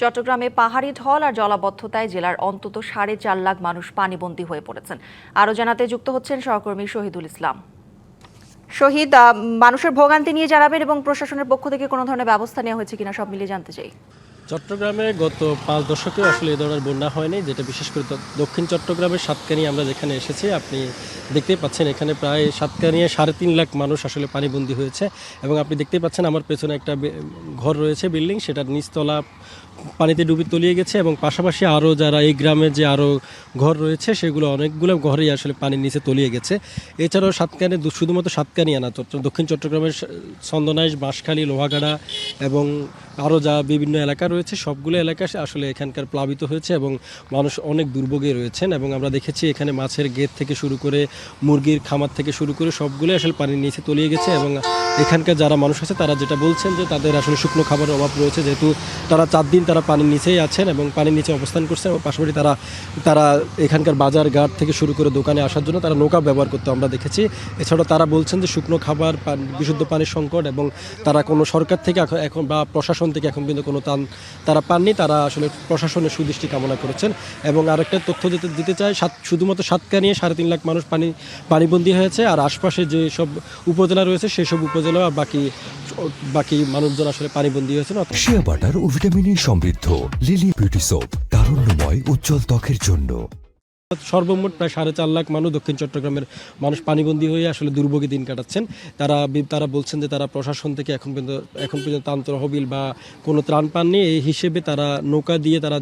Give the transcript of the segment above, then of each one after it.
চট্টগ্রামে পাহাড়ি ঢল আর জলাবদ্ধতায় জেলার অন্তত 4.5 লাখ মানুষ পানিবন্দী হয়ে পড়েছেন। আরও জানাতে যুক্ত হচ্ছেন সহকর্মী শহীদুল ইসলাম। শহীদ, মানুষের ভোগান্তি নিয়ে জানাবেন এবং প্রশাসনের পক্ষ থেকে কোনো ধরনের ব্যবস্থা নেওয়া হয়েছে কিনা সব মিলিয়ে জানতে চাই। চট্টগ্রামে গত 5 দশকেও আসলে এ ধরনের বন্যা হয়নি, যেটা বিশেষ করে দক্ষিণ চট্টগ্রামের সাতকানিয়া আমরা যেখানে এসেছি আপনি দেখতেই পাচ্ছেন এখানে প্রায় সাতকানিয়া 3.5 লাখ মানুষ আসলে পানিবন্দী হয়েছে। এবং আপনি দেখতেই পাচ্ছেন আমার পেছনে একটা ঘর রয়েছে, বিল্ডিং, সেটার নিচতলা পানিতে ডুবে তলিয়ে গেছে এবং পাশাপাশি আরও যারা এই গ্রামে যে আরও ঘর রয়েছে সেগুলো অনেকগুলো ঘরেই আসলে পানির নিচে তলিয়ে গেছে। এছাড়াও সাতকানিয়া শুধুমাত্র সাতকানিয়া না, দক্ষিণ চট্টগ্রামের চন্দনাইশ, বাঁশখালী, লোহাগাড়া এবং আরও যা বিভিন্ন এলাকা রয়েছে সবগুলো এলাকা আসলে এখানকার প্লাবিত হয়েছে এবং মানুষ অনেক দুর্ভোগে রয়েছেন। এবং আমরা দেখেছি এখানে মাছের গেট থেকে শুরু করে মুরগির খামার থেকে শুরু করে সবগুলো আসলে পানির নিচে তলিয়ে গেছে। এবং এখানকার যারা মানুষ আছে তারা যেটা বলছেন যে তাদের আসলে শুকনো খাবারের অভাব রয়েছে, যেহেতু তারা 4 দিন তারা পানির নিচেই আছেন এবং পানির নিচে অবস্থান করছেন। এবং পাশাপাশি তারা এখানকার বাজার ঘাট থেকে শুরু করে দোকানে আসার জন্য তারা নৌকা ব্যবহার করতে আমরা দেখেছি। এছাড়াও তারা বলছেন যে শুকনো খাবার, বিশুদ্ধ পানির সংকট এবং তারা কোনো সরকার থেকে এখন বা প্রশাসন থেকে এখন কিন্তু কোনো তারা পাননি। তারা আসলে প্রশাসনের সুদৃষ্টি কামনা করেছেন। এবং আরেকটা তথ্য দিতে চাই, শুধুমাত্র সাতকানিয়া 3.5 লাখ মানুষ পানিবন্দী হয়েছে, আর আশপাশে যে সব উপজেলা রয়েছে সেসব উপজেলা আর বাকি মানুষজন আসলে পানিবন্দী হয়েছেন। শিয়া বাটার ও ভিটামিনে সমৃদ্ধ লিলি বিউটি সোপ, তারুণ্যময় উজ্জ্বল ত্বকের জন্য। সর্বমোট প্রায় 4.5 লাখ মানুষ দক্ষিণ চট্টগ্রামের মানুষ পানিবন্দী হয়ে আসলে দুর্ভোগে দিন কাটাচ্ছেন। তারা বলছেন যে তারা প্রশাসন থেকে এখন পর্যন্ত তহবিল বা কোনো ত্রাণ পাননি। এই হিসেবে তারা নৌকা দিয়ে তারা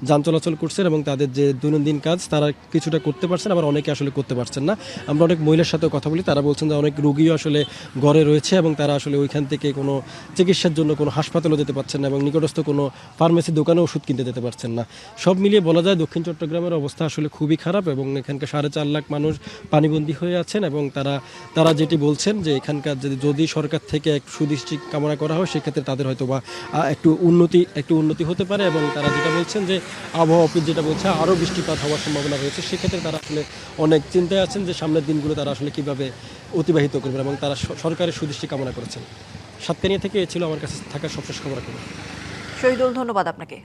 যান চলাচল করছেন এবং তাদের যে দৈনন্দিন কাজ তারা কিছুটা করতে পারছেন, আবার অনেকে আসলে করতে পারছেন না। আমরা অনেক মহিলার সাথেও কথা বলি, তারা বলছেন যে অনেক রোগীও আসলে ঘরে রয়েছে এবং তারা আসলে ওইখান থেকে কোনো চিকিৎসার জন্য কোনো হাসপাতালেও যেতে পারছেন না এবং নিকটস্থ কোনো ফার্মেসি দোকানে ওষুধ কিনতে যেতে পারছেন না। সব মিলিয়ে বলা যায় দক্ষিণ চট্টগ্রামের অবস্থা আসলে খুবই খারাপ এবং এখানকার 4.5 লাখ মানুষ পানিবন্দী হয়ে আছেন। এবং তারা যেটি বলছেন যে এখানকার যদি সরকার থেকে এক সুদৃষ্টি কামনা করা হয় সেক্ষেত্রে তাদের হয়তো বা একটু উন্নতি হতে পারে। এবং তারা যেটা বলছেন যে আবহাওয়া অফিস যেটা বলছে আরও বৃষ্টিপাত হওয়ার সম্ভাবনা রয়েছে, সেক্ষেত্রে তারা আসলে অনেক চিন্তায় আছেন যে সামনের দিনগুলো তারা আসলে কীভাবে অতিবাহিত করবেন এবং তারা সরকারের সুদৃষ্টি কামনা করেছেন। সাতকানিয়া থেকে এ ছিল আমার কাছে থাকা সবশেষ খবর। শহীদুল, ধন্যবাদ আপনাকে।